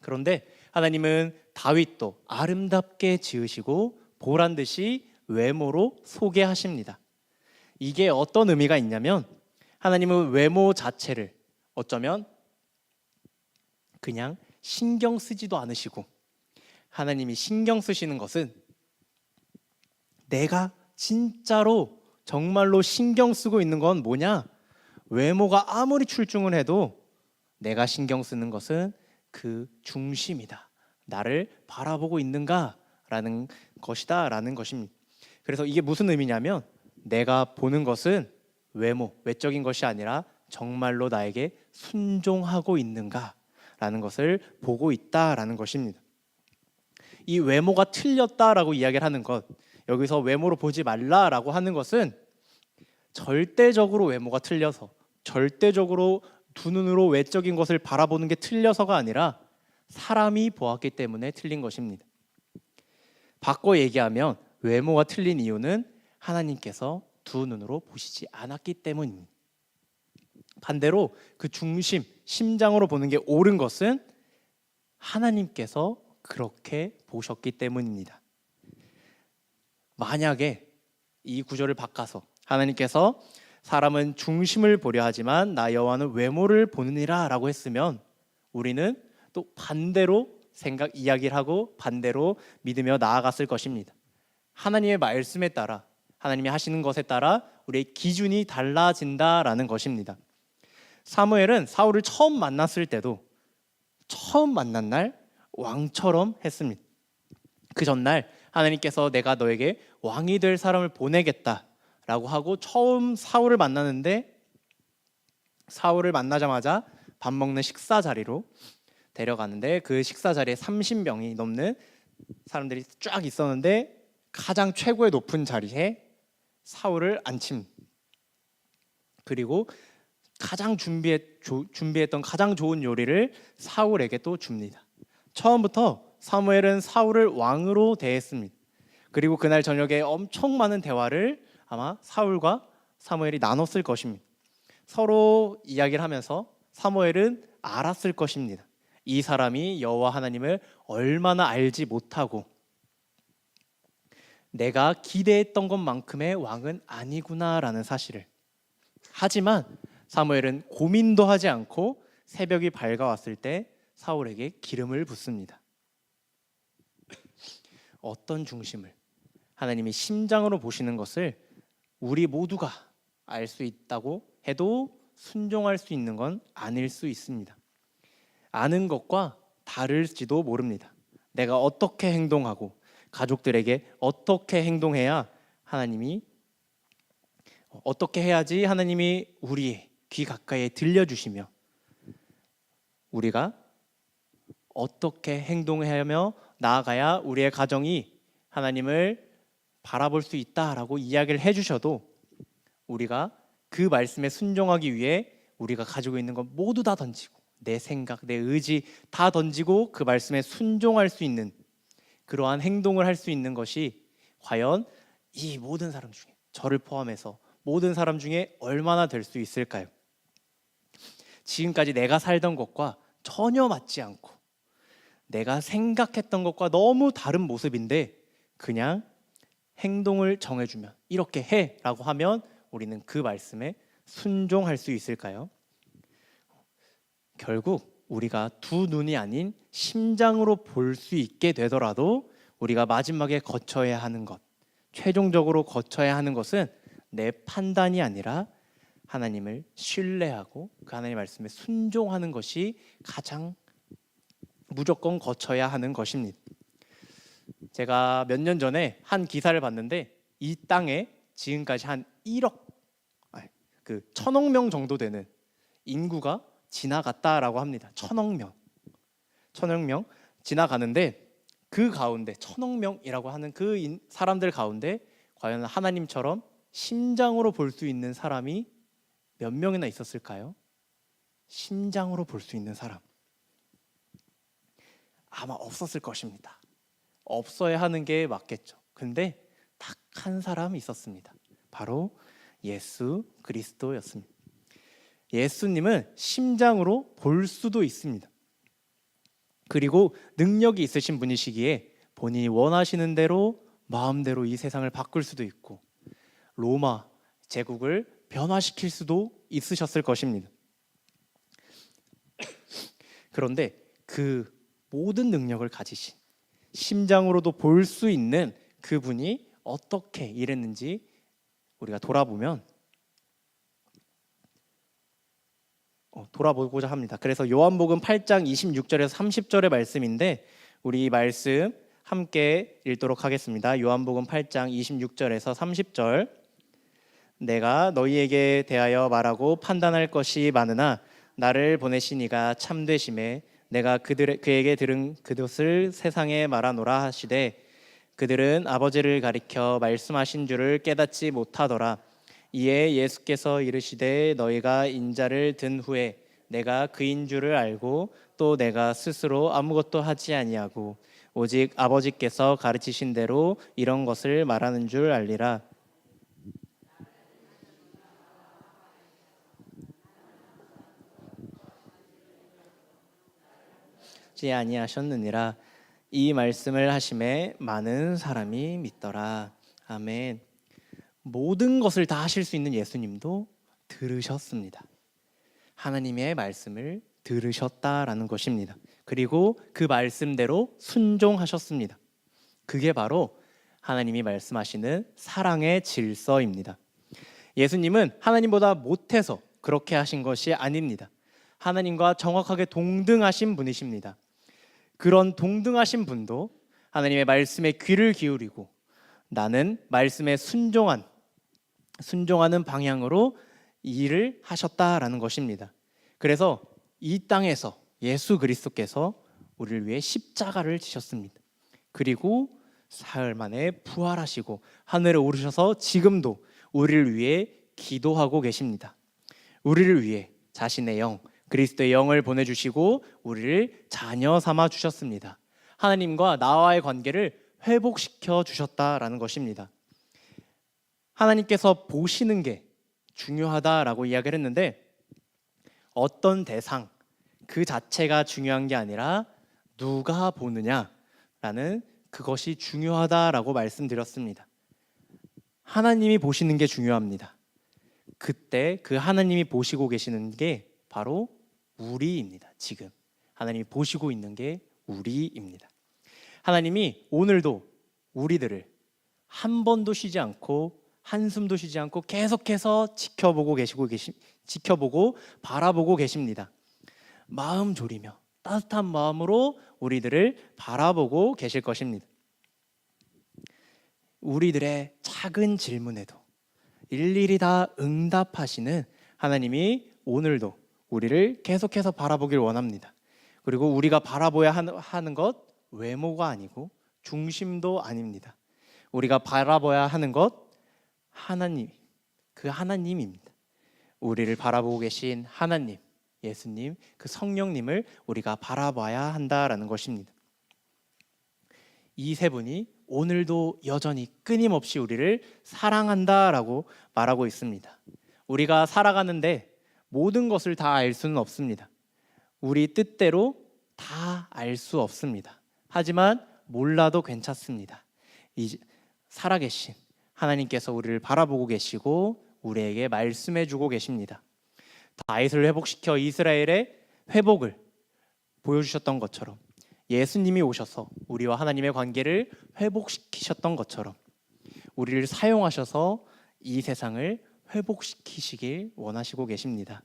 그런데 하나님은 다윗도 아름답게 지으시고 보란 듯이 외모로 소개하십니다. 이게 어떤 의미가 있냐면 하나님은 외모 자체를 어쩌면 그냥 신경 쓰지도 않으시고, 하나님이 신경 쓰시는 것은 내가 진짜로 정말로 신경 쓰고 있는 건 뭐냐? 외모가 아무리 출중을 해도 내가 신경 쓰는 것은 그 중심이다. 나를 바라보고 있는가라는 것이다 라는 것입니다. 그래서 이게 무슨 의미냐면 내가 보는 것은 외모, 외적인 것이 아니라 정말로 나에게 순종하고 있는가라는 것을 보고 있다라는 것입니다. 이 외모가 틀렸다라고 이야기를 하는 것, 여기서 외모로 보지 말라라고 하는 것은 절대적으로 외모가 틀려서, 절대적으로 두 눈으로 외적인 것을 바라보는 게 틀려서가 아니라 사람이 보았기 때문에 틀린 것입니다. 바꿔 얘기하면 외모가 틀린 이유는 하나님께서 두 눈으로 보시지 않았기 때문입니다. 반대로 그 중심, 심장으로 보는 게 옳은 것은 하나님께서 그렇게 보셨기 때문입니다. 만약에 이 구절을 바꿔서 하나님께서 사람은 중심을 보려 하지만 나 여호와는 외모를 보느니라 라고 했으면 우리는 또 반대로 이야기를 하고 반대로 믿으며 나아갔을 것입니다. 하나님의 말씀에 따라, 하나님이 하시는 것에 따라 우리의 기준이 달라진다라는 것입니다. 사무엘은 사울을 처음 만났을 때도 처음 만난 날 왕처럼 했습니다. 그 전날 하나님께서 내가 너에게 왕이 될 사람을 보내겠다 라고 하고 처음 사울을 만나는데, 사울을 만나자마자 밥 먹는 식사 자리로 데려가는데 그 식사 자리에 30명이 넘는 사람들이 쫙 있었는데 가장 최고의 높은 자리에 사울을 앉힙니다. 그리고 가장 준비했던 가장 좋은 요리를 사울에게 또 줍니다. 처음부터 사무엘은 사울을 왕으로 대했습니다. 그리고 그날 저녁에 엄청 많은 대화를 아마 사울과 사무엘이 나눴을 것입니다. 서로 이야기를 하면서 사무엘은 알았을 것입니다. 이 사람이 여호와 하나님을 얼마나 알지 못하고 내가 기대했던 것만큼의 왕은 아니구나라는 사실을. 하지만 사무엘은 고민도 하지 않고 새벽이 밝아왔을 때 사울에게 기름을 붓습니다. 어떤 중심을, 하나님이 심장으로 보시는 것을 우리 모두가 알 수 있다고 해도 순종할 수 있는 건 아닐 수 있습니다. 아는 것과 다를지도 모릅니다. 내가 어떻게 행동하고 가족들에게 어떻게 행동해야 하나님이, 어떻게 해야지 하나님이 우리의 귀 가까이에 들려주시며 우리가 어떻게 행동하며 나아가야 우리의 가정이 하나님을 바라볼 수 있다라고 이야기를 해주셔도 우리가 그 말씀에 순종하기 위해 우리가 가지고 있는 것 모두 다 던지고 내 생각, 내 의지 다 던지고 그 말씀에 순종할 수 있는 그러한 행동을 할 수 있는 것이 과연 이 모든 사람 중에, 저를 포함해서 모든 사람 중에 얼마나 될 수 있을까요? 지금까지 내가 살던 것과 전혀 맞지 않고 내가 생각했던 것과 너무 다른 모습인데 그냥 행동을 정해주면, 이렇게 해 라고 하면 우리는 그 말씀에 순종할 수 있을까요? 결국 우리가 두 눈이 아닌 심장으로 볼 수 있게 되더라도 우리가 마지막에 거쳐야 하는 것, 최종적으로 거쳐야 하는 것은 내 판단이 아니라 하나님을 신뢰하고 그 하나님의 말씀에 순종하는 것이 가장 무조건 거쳐야 하는 것입니다. 제가 몇 년 전에 한 기사를 봤는데 이 땅에 지금까지 한 1,000억 명 정도 되는 인구가 지나갔다라고 합니다. 1,000억 명 지나가는데 그 가운데 1,000억 명이라고 하는 그 사람들 가운데 과연 하나님처럼 심장으로 볼 수 있는 사람이 몇 명이나 있었을까요? 심장으로 볼 수 있는 사람 아마 없었을 것입니다. 없어야 하는 게 맞겠죠. 근데 딱 한 사람 있었습니다. 바로 예수 그리스도였습니다. 예수님은 심장으로 볼 수도 있습니다. 그리고 능력이 있으신 분이시기에 본인이 원하시는 대로 마음대로 이 세상을 바꿀 수도 있고 로마 제국을 변화시킬 수도 있으셨을 것입니다. 그런데 그 모든 능력을 가지신 심장으로도 볼 수 있는 그분이 어떻게 일했는지 우리가 돌아보고자 합니다. 그래서 요한복음 8장 26절에서 30절의 말씀인데 우리 이 말씀 함께 읽도록 하겠습니다. 요한복음 8장 26절에서 30절. 내가 너희에게 대하여 말하고 판단할 것이 많으나 나를 보내신 이가 참되심에 내가 그에게 들은 그것을 세상에 말하노라 하시되 그들은 아버지를 가리켜 말씀하신 줄을 깨닫지 못하더라. 이에 예수께서 이르시되 너희가 인자를 든 후에 내가 그인 줄을 알고 또 내가 스스로 아무것도 하지 아니하고 오직 아버지께서 가르치신 대로 이런 것을 말하는 줄 알리라. 지 아니하셨느니라. 이 말씀을 하심에 많은 사람이 믿더라. 아멘. 모든 것을 다 하실 수 있는 예수님도 들으셨습니다. 하나님의 말씀을 들으셨다라는 것입니다. 그리고 그 말씀대로 순종하셨습니다. 그게 바로 하나님이 말씀하시는 사랑의 질서입니다. 예수님은 하나님보다 못해서 그렇게 하신 것이 아닙니다. 하나님과 정확하게 동등하신 분이십니다. 그런 동등하신 분도 하나님의 말씀에 귀를 기울이고 나는 말씀에 순종하는 방향으로 일을 하셨다라는 것입니다. 그래서 이 땅에서 예수 그리스도께서 우리를 위해 십자가를 지셨습니다. 그리고 사흘 만에 부활하시고 하늘에 오르셔서 지금도 우리를 위해 기도하고 계십니다. 우리를 위해 자신의 영, 그리스도의 영을 보내주시고 우리를 자녀 삼아 주셨습니다. 하나님과 나와의 관계를 회복시켜 주셨다라는 것입니다. 하나님께서 보시는 게 중요하다라고 이야기를 했는데 어떤 대상 그 자체가 중요한 게 아니라 누가 보느냐라는 그것이 중요하다라고 말씀드렸습니다. 하나님이 보시는 게 중요합니다. 그때 그 하나님이 보시고 계시는 게 바로 우리입니다. 지금 하나님이 보시고 있는 게 우리입니다. 하나님이 오늘도 우리들을 한 번도 쉬지 않고 한숨도 쉬지 않고 계속해서 지켜보고 바라보고 계십니다. 마음 졸이며 따뜻한 마음으로 우리들을 바라보고 계실 것입니다. 우리들의 작은 질문에도 일일이 다 응답하시는 하나님이 오늘도 우리를 계속해서 바라보길 원합니다. 그리고 우리가 바라봐야 하는 것 외모가 아니고 중심도 아닙니다. 우리가 바라봐야 하는 것 그 하나님입니다. 우리를 바라보고 계신 하나님, 예수님, 그 성령님을 우리가 바라봐야 한다라는 것입니다. 이 세 분이 오늘도 여전히 끊임없이 우리를 사랑한다라고 말하고 있습니다. 우리가 살아가는데 모든 것을 다 알 수는 없습니다. 우리 뜻대로 다 알 수 없습니다. 하지만 몰라도 괜찮습니다. 살아계신 하나님께서 우리를 바라보고 계시고 우리에게 말씀해 주고 계십니다. 다윗을 회복시켜 이스라엘의 회복을 보여주셨던 것처럼 예수님이 오셔서 우리와 하나님의 관계를 회복시키셨던 것처럼 우리를 사용하셔서 이 세상을 회복시키시길 원하시고 계십니다.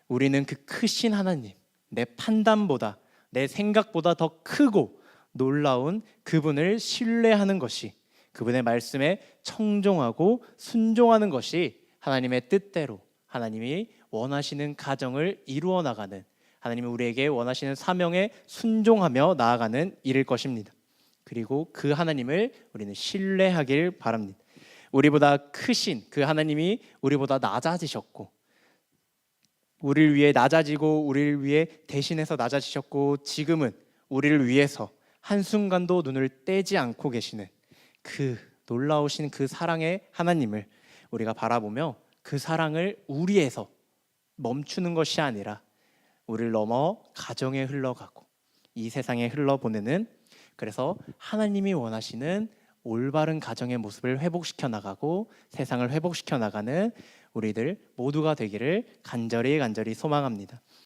우리는 그 크신 하나님, 내 판단보다 내 생각보다 더 크고 놀라운 그분을 신뢰하는 것이, 그분의 말씀에 청종하고 순종하는 것이 하나님의 뜻대로 하나님이 원하시는 가정을 이루어 나가는, 하나님이 우리에게 원하시는 사명에 순종하며 나아가는 일일 것입니다. 그리고 그 하나님을 우리는 신뢰하길 바랍니다. 우리보다 크신 그 하나님이 우리보다 낮아지셨고 우리를 위해 낮아지고 우리를 위해 대신해서 낮아지셨고 지금은 우리를 위해서 한순간도 눈을 떼지 않고 계시는 그 놀라우신 그 사랑의 하나님을 우리가 바라보며 그 사랑을 우리에서 멈추는 것이 아니라 우리를 넘어 가정에 흘러가고 이 세상에 흘러보내는, 그래서 하나님이 원하시는 올바른 가정의 모습을 회복시켜 나가고 세상을 회복시켜 나가는 우리들 모두가 되기를 간절히 소망합니다.